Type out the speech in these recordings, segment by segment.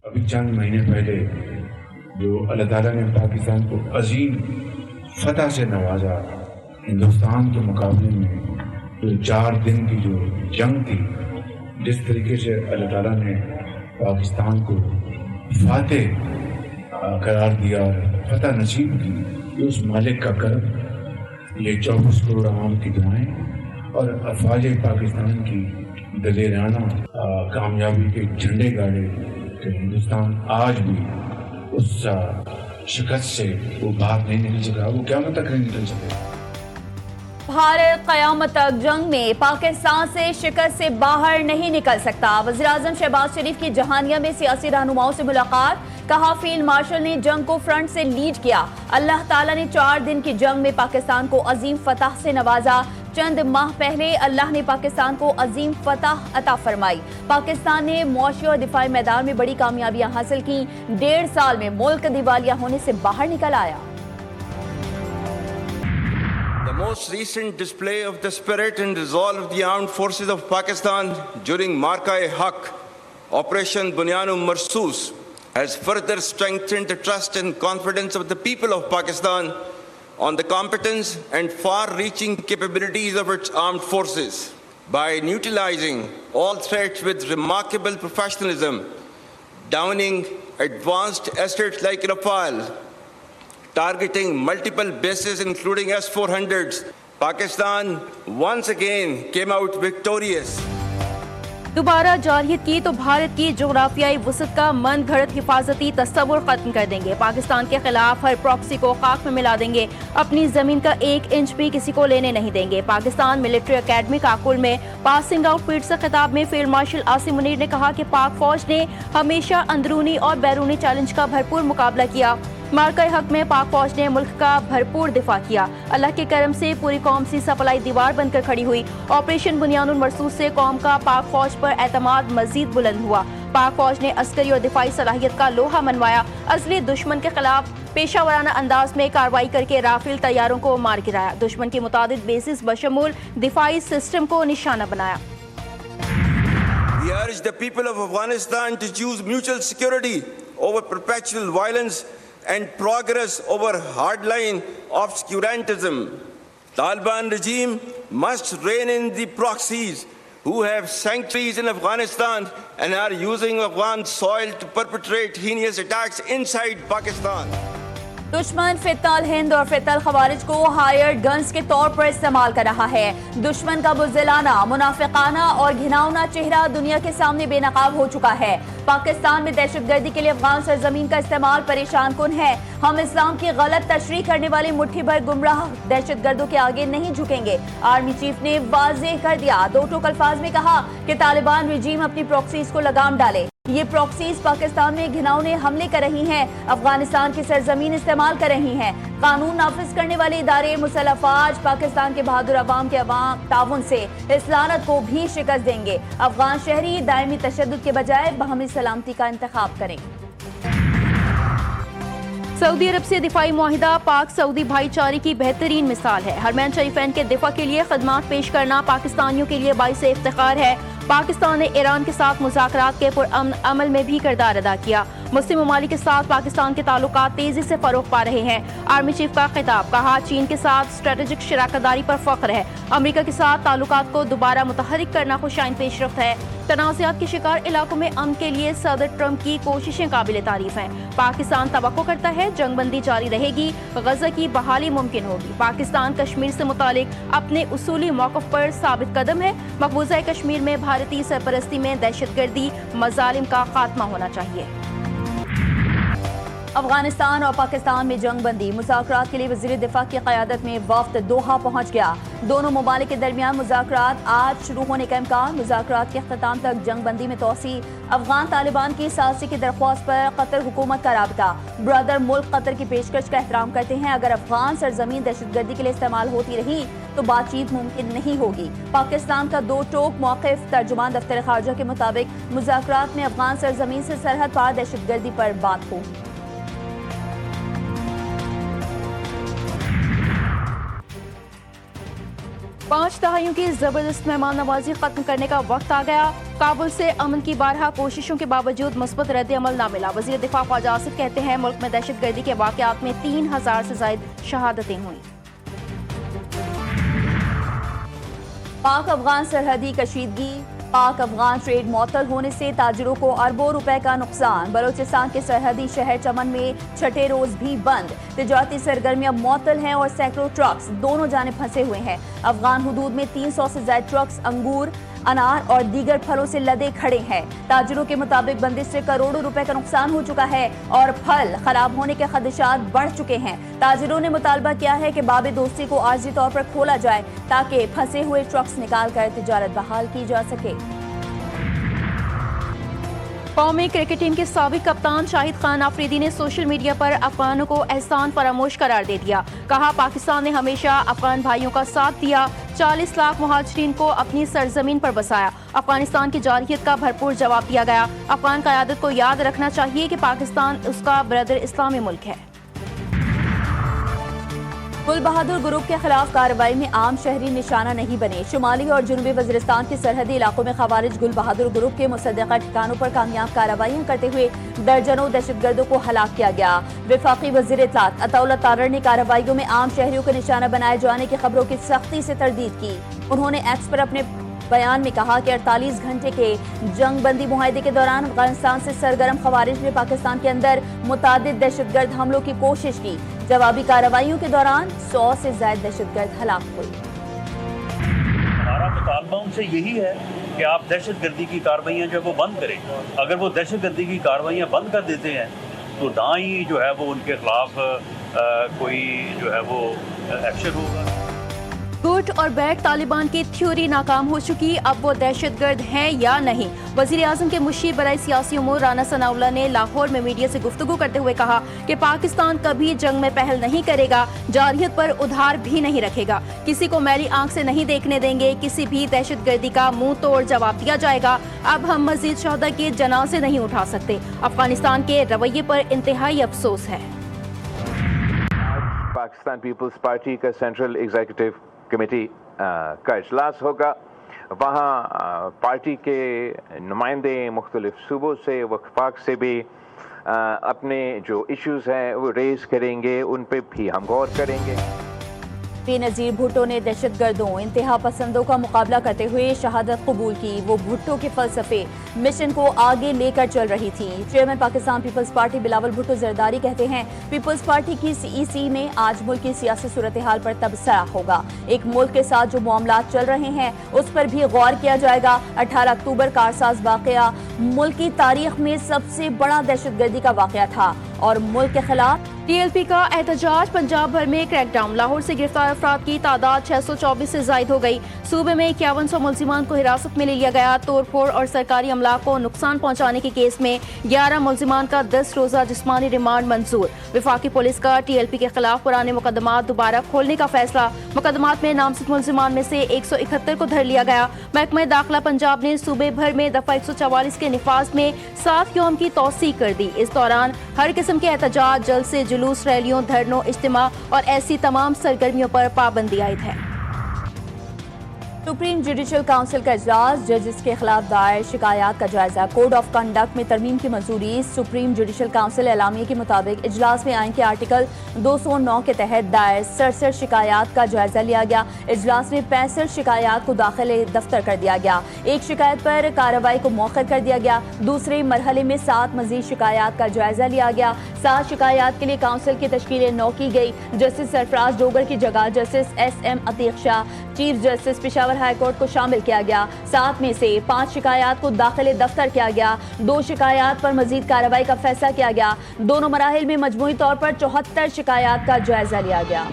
ابھی چند مہینے پہلے جو اللہ تعالیٰ نے پاکستان کو عظیم فتح سے نوازا، ہندوستان کے مقابلے میں جو 4 دن کی جو جنگ تھی، جس طریقے سے اللہ تعالیٰ نے پاکستان کو فاتح قرار دیا اور فتح نصیب کی، یہ اس مالک کا کرم، یہ 24 کروڑ عوام کی دعائیں اور افواج پاکستان کی دلیرانہ کامیابی کے جھنڈے گاڑے کہ ہندوستان آج بھی اس شکست سے وہ باہر نہیں نکل سکا، وہ قیامت تک نہیں نکل سکے۔ بھارت قیامت تک جنگ میں پاکستان سے شکست سے باہر نہیں نکل سکتا۔ وزیراعظم شہباز شریف کی جہانیہ میں سیاسی رہنماؤں سے ملاقات، کہا فیلڈ مارشل نے جنگ کو فرنٹ سے لیڈ کیا، اللہ تعالیٰ نے 4 دن کی جنگ میں پاکستان کو عظیم فتح سے نوازا، چند ماہ پہلے اللہ نے پاکستان کو عظیم فتح عطا فرمائی، پاکستان نے معاشی اور دفاعی میدان میں بڑی کامیابیاں حاصل کی، 1.5 سال میں ملک دیوالیہ ہونے سے باہر نکل آیا۔ The most recent display of the spirit and resolve of the armed forces of Pakistan during Marka-e-Haq, Operation Bunyan-e Marsoos, has further strengthened the trust and confidence of the people of Pakistan on the competence and far-reaching capabilities of its armed forces. By neutralizing all threats with remarkable professionalism, downing advanced assets like Rafale, targeting multiple bases including S-400s, Pakistan once again came out victorious. دوبارہ جارحیت کی تو بھارت کی جغرافیائی وسعت کا من گھڑت حفاظتی تصور ختم کر دیں گے، پاکستان کے خلاف ہر پراکسی کو خاک میں ملا دیں گے، اپنی زمین کا 1 انچ بھی کسی کو لینے نہیں دیں گے۔ پاکستان ملٹری اکیڈمی کاکل میں پاسنگ آؤٹ پیریڈ سے خطاب میں فیلڈ مارشل عاصم منیر نے کہا کہ پاک فوج نے ہمیشہ اندرونی اور بیرونی چیلنج کا بھرپور مقابلہ کیا، مارکہ حق میں پاک فوج نے ملک کا بھرپور دفاع کیا، اللہ کے کرم سے پوری قوم سی سپلائی دیوار بن کر کھڑی ہوئی، آپریشن بنیان المرصوص سے قوم کا پاک فوج پر اعتماد مزید بلند ہوا، پاک فوج نے عسکری اور دفاعی صلاحیت کا لوہا منوایا، اصلی دشمن کے خلاف پیشہ ورانہ انداز میں کارروائی کر کے رافیل طیاروں کو مار گرایا، دشمن کی متعدد بیسز بشمول دفاعی سسٹم کو نشانہ بنایا۔ We urge the people of Afghanistan to choose mutual security over perpetual violence and progress over hardline obscurantism. Taliban regime must rein in the proxies who have sanctuaries in Afghanistan and are using Afghan soil to perpetrate heinous attacks inside Pakistan. دشمن فتنہ الہند اور فتنہ الخوارج کو hired guns کے طور پر استعمال کر رہا ہے، دشمن کا بزدلانہ، منافقانہ اور گھناؤنا چہرہ دنیا کے سامنے بے نقاب ہو چکا ہے۔ پاکستان میں دہشت گردی کے لیے افغان سرزمین کا استعمال پریشان کن ہے، ہم اسلام کی غلط تشریح کرنے والی مٹھی بھر گمراہ دہشت گردوں کے آگے نہیں جھکیں گے۔ آرمی چیف نے واضح کر دیا، 2 ٹوک الفاظ میں کہا کہ طالبان رجیم اپنی پراکسیز کو لگام ڈالے، یہ پراکسیز پاکستان میں گھناؤنے حملے کر رہی ہیں، افغانستان کی سرزمین استعمال کر رہی ہیں، قانون نافذ کرنے والے ادارے مسلح افواج پاکستان کے بہادر عوام کے تعاون سے اس لعنت کو بھی شکست دیں گے۔ افغان شہری دائمی تشدد کے بجائے باہمی سلامتی کا انتخاب کریں۔ سعودی عرب سے دفاعی معاہدہ پاک سعودی بھائی چارے کی بہترین مثال ہے، حرمین شریفین کے دفاع کے لیے خدمات پیش کرنا پاکستانیوں کے لیے باعث افتخار ہے۔ پاکستان نے ایران کے ساتھ مذاکرات کے پرامن عمل میں بھی کردار ادا کیا، مسلم ممالک کے ساتھ پاکستان کے تعلقات تیزی سے فروغ پا رہے ہیں۔ آرمی چیف کا خطاب، کہا چین کے ساتھ اسٹریٹجک شراکت داری پر فخر ہے، امریکہ کے ساتھ تعلقات کو دوبارہ متحرک کرنا خوشائند پیش رفت ہے، تنازعات کے شکار علاقوں میں امن کے لیے صدر ٹرمپ کی کوششیں قابل تعریف ہیں۔ پاکستان توقع کرتا ہے جنگ بندی جاری رہے گی، غزہ کی بحالی ممکن ہوگی۔ پاکستان کشمیر سے متعلق اپنے اصولی موقف پر ثابت قدم ہے، مقبوضہ کشمیر میں بھارتی سرپرستی میں دہشت گردی مظالم کا خاتمہ ہونا چاہیے۔ افغانستان اور پاکستان میں جنگ بندی مذاکرات کے لیے وزیر دفاع کی قیادت میں وفد دوحہ پہنچ گیا، دونوں ممالک کے درمیان مذاکرات آج شروع ہونے کا امکان، مذاکرات کے اختتام تک جنگ بندی میں توسیع، افغان طالبان کی ثالثی کی درخواست پر قطر حکومت کا رابطہ، برادر ملک قطر کی پیشکش کا احترام کرتے ہیں، اگر افغان سرزمین دہشت گردی کے لیے استعمال ہوتی رہی تو بات چیت ممکن نہیں ہوگی۔ پاکستان کا 2 ٹوک موقف، ترجمان دفتر خارجہ کے مطابق مذاکرات میں افغان سرزمین سے سرحد پار دہشت گردی پر بات ہوگی۔ 5 دہائیوں کی زبردست مہمان نوازی ختم کرنے کا وقت آ گیا. کابل سے امن کی بارہا کوششوں کے باوجود مثبت رد عمل نہ ملا. وزیر دفاع خواجہ آصف کہتے ہیں ملک میں دہشت گردی کے واقعات میں 3000 سے زائد شہادتیں ہوئیں. پاک افغان سرحدی کشیدگی. پاک افغان ٹریڈ معطل ہونے سے تاجروں کو اربوں روپے کا نقصان. بلوچستان کے سرحدی شہر چمن میں چھٹے روز بھی بند. تجارتی سرگرمیاں معطل ہیں اور سینکڑوں ٹرکس دونوں جانب پھنسے ہوئے ہیں. افغان حدود میں 300 سے زائد ٹرکس انگور، انار اور دیگر پھلوں سے لدے کھڑے ہیں. تاجروں کے مطابق بندش سے کروڑوں روپے کا نقصان ہو چکا ہے اور پھل خراب ہونے کے خدشات بڑھ چکے ہیں. تاجروں نے مطالبہ کیا ہے کہ باب دوستی کو عارضی طور پر کھولا جائے تاکہ پھنسے ہوئے ٹرکس نکال کر تجارت بحال کی جا سکے. قومی کرکٹ ٹیم کے سابق کپتان شاہد خان آفریدی نے سوشل میڈیا پر افغانوں کو احسان فراموش قرار دے دیا. کہا پاکستان نے ہمیشہ افغان بھائیوں کا ساتھ دیا. 40 لاکھ مہاجرین کو اپنی سرزمین پر بسایا. افغانستان کی جارحیت کا بھرپور جواب دیا گیا. افغان قیادت کو یاد رکھنا چاہیے کہ پاکستان اس کا برادر اسلامی ملک ہے. گل بہادر گروپ کے خلاف کارروائی میں عام شہری نشانہ نہیں بنے. شمالی اور جنوبی وزیرستان کے سرحدی علاقوں میں خوارج گل بہادر گروپ کے مصدقہ ٹھکانوں پر کامیاب کارروائیاں کرتے ہوئے درجنوں دہشت گردوں کو ہلاک کیا گیا. وفاقی وزیر اطلاعات عطا اللہ تارڑ نے کارروائیوں میں عام شہریوں کو نشانہ بنائے جانے کی خبروں کی سختی سے تردید کی. انہوں نے ایکس پر اپنے بیان میں کہا کہ 48 گھنٹے کے جنگ بندی معاہدے کے دوران افغانستان سے سرگرم خوارج نے پاکستان کے اندر متعدد دہشت گرد حملوں کی کوشش کی. جوابی کارروائیوں کے دوران 100 سے زائد دہشت گرد ہلاک ہوئے. ہمارا مطالبہ ان سے یہی ہے کہ آپ دہشت گردی کی کارروائیاں جو ہے وہ بند کریں. اگر وہ دہشت گردی کی کارروائیاں بند کر دیتے ہیں تو نہ ہی جو ہے وہ ان کے خلاف کوئی جو ہے وہ ایکشن ہوگا. گڈ اور بیڈ طالبان کی تھیوری ناکام ہو چکی. اب وہ دہشت گرد ہیں یا نہیں. وزیر اعظم کے مشیر برائے سیاسی امور رانا ثناء اللہ نے لاہور میں میڈیا سے گفتگو کرتے ہوئے کہا کہ پاکستان کبھی جنگ میں پہل نہیں کرے گا. جارحیت پر ادھار بھی نہیں رکھے گا. کسی کو میلی آنکھ سے نہیں دیکھنے دیں گے. کسی بھی دہشت گردی کا منہ توڑ جواب دیا جائے گا. اب ہم مزید شہداء کے جنازے نہیں اٹھا سکتے. افغانستان کے رویے پر انتہائی افسوس ہے. پاکستان پیپلز پارٹی کا سینٹرل ایگزیکٹو کمیٹی کا اجلاس ہوگا. وہاں پارٹی کے نمائندے مختلف صوبوں سے وفاق سے بھی اپنے جو ایشوز ہیں وہ ریز کریں گے. ان پہ بھی ہم غور کریں گے. بے نظیر بھٹو نے دہشت گردوں انتہا پسندوں کا مقابلہ کرتے ہوئے شہادت قبول کی. وہ بھٹو کے فلسفے مشن کو آگے لے کر چل رہی تھی. چیئرمین پاکستان پیپلز پارٹی بلاول بھٹو زرداری کہتے ہیں پیپلز پارٹی کی CEC میں آج ملک کی سیاسی صورتحال پر تبصرہ ہوگا. ایک ملک کے ساتھ جو معاملات چل رہے ہیں اس پر بھی غور کیا جائے گا. 18 اکتوبر کارساز واقعہ ملک کی تاریخ میں سب سے بڑا دہشت گردی کا واقعہ تھا اور ملک کے خلاف TLP کا احتجاج. پنجاب بھر میں کریک ڈاؤن. لاہور سے گرفتار افراد کی تعداد 624 سے زائد ہو گئی. صوبے میں 5100 ملزمان کو حراست میں لے لیا گیا. توڑ پھوڑ اور سرکاری املاک کو نقصان پہنچانے کے کیس میں 11 ملزمان کا 10 روزہ جسمانی ریمانڈ منظور. وفاقی پولیس کا TLP کے خلاف پرانے مقدمات دوبارہ کھولنے کا فیصلہ. مقدمات میں نامزد ملزمان میں سے 171 کو دھر لیا گیا. محکمہ داخلہ پنجاب نے صوبے بھر میں دفعہ 144 کے نفاذ میں 7 یوم کی توسیع کر دی. اس دوران ہر قسم کے احتجاج، جلسے، جلوس، ریلیوں، دھرنوں، اجتماع اور ایسی تمام سرگرمیوں پر پابندی عائد ہے. سپریم جوڈیشل کونسل کا اجلاس. ججز کے خلاف دائر شکایات کا جائزہ. کوڈ آف کنڈکٹ میں ترمیم کی منظوری. سپریم جوڈیشل کونسل اعلامیے کے مطابق اجلاس میں آئین کے آرٹیکل 209 کے تحت دائر 67 شکایات کا جائزہ لیا گیا. اجلاس میں 65 شکایات کو داخل دفتر کر دیا گیا. ایک شکایت پر کارروائی کو مؤخر کر دیا گیا. دوسرے مرحلے میں 7 مزید شکایات کا جائزہ لیا گیا. 7 شکایات کے لیے کونسل کی تشکیل نو کی گئی. جسٹس سرفراز ڈوگر کی جگہ justice SM Atiq Shah, chief justice Peshawar high court کو شامل کیا گیا. 7 میں سے 5 شکایات کو داخل دفتر کیا گیا. 2 شکایات پر مزید کارروائی کا فیصلہ کیا گیا. دونوں مراحل میں مجموعی طور پر 74 شکایات کا جائزہ لیا گیا.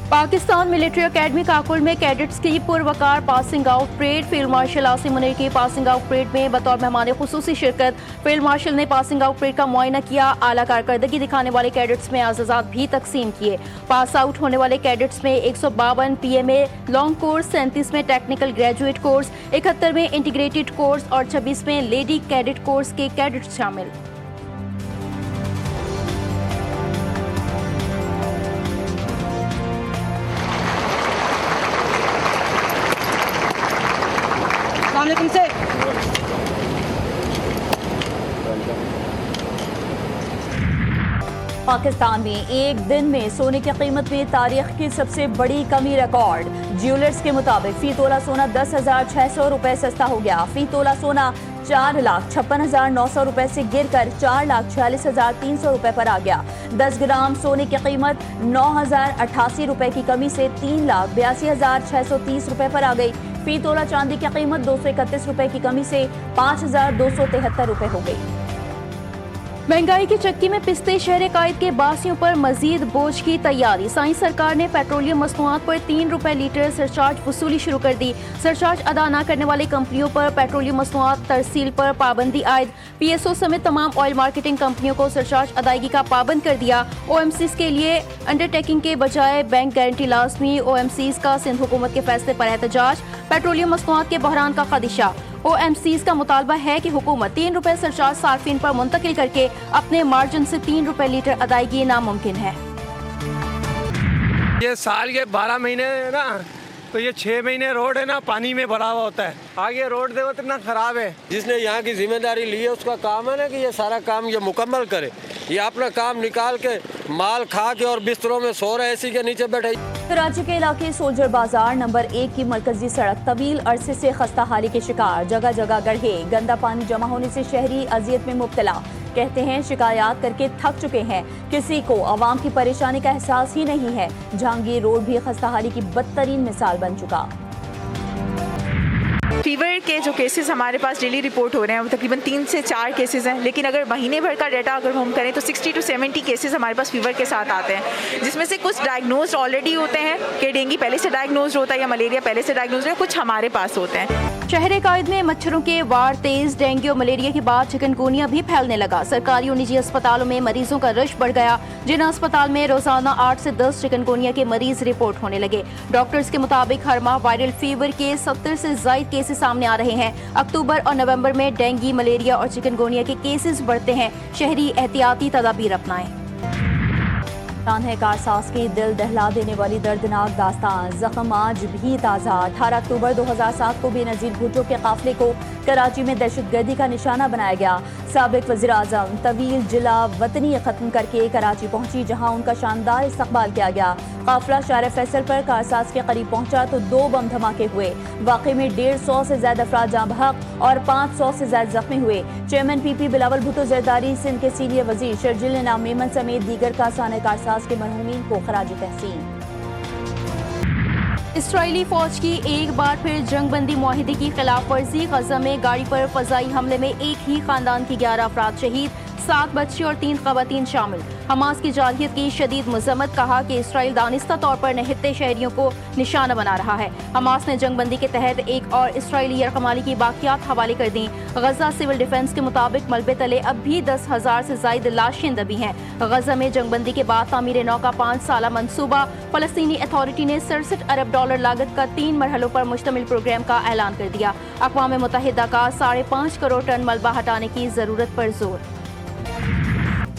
پاکستان ملٹری اکیڈمی کاکل میں کیڈٹس کی پروقار passing out parade. Field marshal Asim Munir کی پاسنگ آؤٹ پریڈ میں بطور مہمان خصوصی شرکت. فیلڈ مارشل نے پاسنگ آؤٹ پریڈ کا معائنہ کیا. اعلیٰ کارکردگی دکھانے والے کیڈٹس میں اعزازات بھی تقسیم کیے. پاس آؤٹ ہونے والے کیڈٹس میں 152 PMA لانگ کورس، 37 میں ٹیکنیکل گریجویٹ کورس، 71 میں انٹیگریٹڈ کورس اور 26 میں لیڈی کیڈٹ کورس کے کیڈٹس شامل. پاکستان میں ایک دن میں سونے کی قیمت میں تاریخ کی سب سے بڑی کمی ریکارڈ. جیولرز کے مطابق فی تولہ سونا 10,600 روپے سستا ہو گیا. فی تولہ سونا 4,56,900 روپے سے گر کر 4,46,300 روپے پر آ گیا. 10 گرام سونے کی قیمت 9,088 روپے کی کمی سے 3,82,630 روپے پر آ گئی. فی تولہ چاندی کی قیمت 231 روپے کی کمی سے 5,273 روپے ہو گئی. مہنگائی کی چکی میں پستے شہر قائد کے باسیوں پر مزید بوجھ کی تیاری. سائنس سرکار نے پیٹرولیم مصنوعات پر 3 روپے لیٹر سرچارج وصولی شروع کر دی. سرچارج ادا نہ کرنے والے کمپنیوں پر پیٹرولیم مصنوعات ترسیل پر پابندی عائد. پی ایس او سمیت تمام آئل مارکیٹنگ کمپنیوں کو سرچارج ادائیگی کا پابند کر دیا. او ایم سیز کے لیے انڈر ٹیکنگ کے بجائے بینک گارنٹی لازمی. او ایم سیز کا سندھ حکومت کے فیصلے پر احتجاج. پیٹرولیم مصنوعات کے بحران کا خدشہ. او ایم سیز کا مطالبہ ہے کہ حکومت 3 روپے سرچارج صارفین پر منتقل کر کے اپنے مارجن سے 3 روپے لیٹر ادائیگی ناممکن ہے. یہ سال کے 12 مہینے ہے نا، تو یہ 6 مہینے روڈ ہے نا پانی میں بھرا ہوا ہوتا ہے. آگے روڈ دیکھو اتنا خراب ہے. جس نے یہاں کی ذمہ داری لی ہے اس کا کام ہے نا کہ یہ سارا کام یہ مکمل کرے. یہ اپنا کام نکال کے مال کھا کے اور بستروں میں سو رہے اسی کے نیچے بیٹھے. کراچی کے علاقے سولجر بازار نمبر 1 کی مرکزی سڑک طویل عرصے سے خستہ حالی کے شکار. جگہ جگہ گڑھے، گندا پانی جمع ہونے سے شہری اذیت میں مبتلا. کہتے ہیں شکایات کر کے تھک چکے ہیں، کسی کو عوام کی پریشانی کا احساس ہی نہیں ہے. جہانگیر روڈ بھی خستہ حالی کی بدترین مثال بن چکا. فیور کے جو کیسز ہمارے پاس ڈیلی رپورٹ ہو رہے ہیں وہ تقریباً 3 سے 4 کیسز ہیں، لیکن اگر مہینے بھر کا ڈیٹا اگر ہم کریں تو 60 to 70 کیسز ہمارے پاس فیور کے ساتھ آتے ہیں، جس میں سے کچھ ڈائگنوزڈ آلریڈی ہوتے ہیں کہ ڈینگی پہلے سے ڈائگنوزڈ ہوتا ہے یا ملیریا پہلے سے ڈائگنوزڈ ہے، کچھ ہمارے پاس ہوتے ہیں. شہر قائد میں مچھروں کے وار تیز. ڈینگی اور ملیریا کے بعد چکن گونیا بھی پھیلنے لگا. سرکاری اور نجی اسپتالوں میں مریضوں کا رش بڑھ گیا. جنہ اسپتال میں روزانہ 8 سے 10 چکن گونیا کے مریض رپورٹ ہونے لگے. ڈاکٹرز کے مطابق ہر ماہ وائرل فیور کے 70 سے زائد کیسز سامنے آ رہے ہیں. اکتوبر اور نومبر میں ڈینگی، ملیریا اور چکن گونیا کے کیسز بڑھتے ہیں. شہری احتیاطی تدابیر اپنائیں. ہے کارساز کی دل دہلا دینے والی دردناک داستان. زخم آج بھی تازہ. 18 اکتوبر 2007 کو بے نظیر بھٹو کے قافلے کو کراچی میں دہشت گردی کا نشانہ بنایا گیا. سابق وزیر اعظم طویل جلا وطنی ختم کر کے کراچی پہنچی، جہاں ان کا شاندار استقبال کیا گیا. قافلہ شارع فیصل پر کارساز کے قریب پہنچا تو 2 بم دھماکے ہوئے. واقعے میں 150 سے زیادہ افراد جاں بحق اور 500 سے زیادہ زخمی ہوئے. چیئرمین پی پی بلاول بھٹو زرداری، سندھ کے سینئر وزیر شرجیل انعام میمن سمیت دیگر کارسان کارساز کے مرحومین کو خراج تحسین. اسرائیلی فوج کی ایک بار پھر جنگ بندی معاہدے کی خلاف ورزی. غزہ میں گاڑی پر فضائی حملے میں ایک ہی خاندان کی 11 افراد شہید، 7 بچے اور 3 خواتین شامل. حماس کی جارحیت کی شدید مذمت. کہا کہ اسرائیل دانستہ طور پر نہتے شہریوں کو نشانہ بنا رہا ہے. حماس نے جنگ بندی کے تحت ایک اور اسرائیلی یرغمالی کی باقیات حوالے کر دیں. غزہ سول ڈیفنس کے مطابق ملبے تلے اب بھی 10,000 سے زائد لاشیں دبی ہیں. غزہ میں جنگ بندی کے بعد تعمیر نو کا 5 سالہ منصوبہ. فلسطینی اتھارٹی نے $67 ارب لاگت کا 3 مرحلوں پر مشتمل پروگرام کا اعلان کر دیا. اقوام متحدہ کا 5.5 کروڑ ٹن ملبہ ہٹانے کی ضرورت پر زور.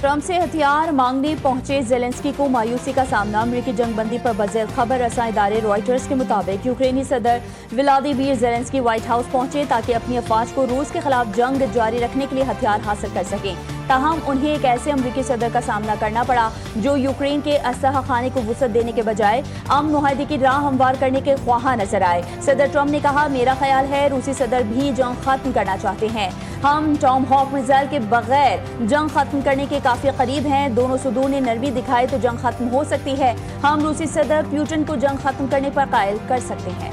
ٹرمپ سے ہتھیار مانگنے پہنچے زیلنسکی کو مایوسی کا سامنا. امریکی جنگ بندی پر بذیل خبر رساں ادارے رائٹرز کے مطابق یوکرینی صدر ولادیمیر زیلنسکی وائٹ ہاؤس پہنچے تاکہ اپنی افواج کو روس کے خلاف جنگ جاری رکھنے کے لیے ہتھیار حاصل کر سکیں. تاہم انہیں ایک ایسے امریکی صدر کا سامنا کرنا پڑا جو یوکرین کے اسلحہ خانے کو وسعت دینے کے بجائے امن معاہدے کی راہ ہموار کرنے کے خواہاں نظر آئے. صدر ٹرمپ نے کہا، میرا خیال ہے روسی صدر بھی جنگ ختم کرنا چاہتے ہیں. ہم ٹام ہاک میزائل کے بغیر جنگ ختم کرنے کے کافی قریب ہیں. دونوں صدور نے نرمی دکھائے تو جنگ ختم ہو سکتی ہے. ہم روسی صدر پیوٹن کو جنگ ختم کرنے پر قائل کر سکتے ہیں.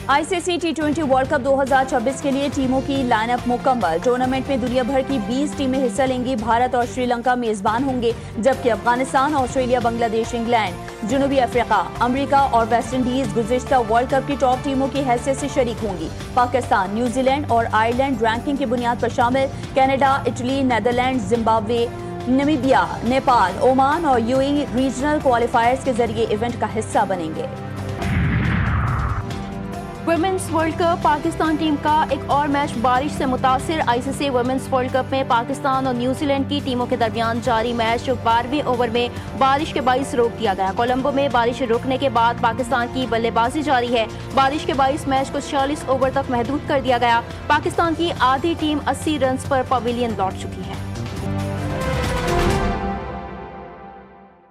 آئی سی سی T20 ورلڈ کپ 2026 کے لیے ٹیموں کی لائن اپ مکمل. ٹورنامنٹ میں دنیا بھر کی 20 ٹیمیں حصہ لیں گی. بھارت اور شری لنکا میزبان ہوں گے، جبکہ افغانستان، آسٹریلیا، بنگلہ دیش، انگلینڈ، جنوبی افریقہ، امریکہ اور ویسٹ انڈیز گزشتہ ورلڈ کپ کی ٹاپ ٹیموں کی حیثیت سے شریک ہوں گی. پاکستان، نیوزی لینڈ اور آئرلینڈ رینکنگ کی بنیاد پر شامل. Canada, Italy, Netherland, Zimbabwe, Namibia, Nepal, Oman اور UAE ریجنل کوالیفائرز کے ذریعے ایونٹ کا حصہ بنیں گے. Women's world cup Pakistan team کا ایک اور میچ بارش سے متاثر. ICC ویمنز ورلڈ کپ میں پاکستان اور نیوزی لینڈ کی ٹیموں کے درمیان جاری میچ 12ویں اوور میں بارش کے باعث روک دیا گیا. کولمبو میں بارش رکنے کے بعد پاکستان کی بلے بازی جاری ہے. بارش کے باعث میچ کو 46 اوور تک محدود کر دیا گیا. پاکستان کی آدھی ٹیم 80 رنز پر پویلین لوٹ چکی ہے.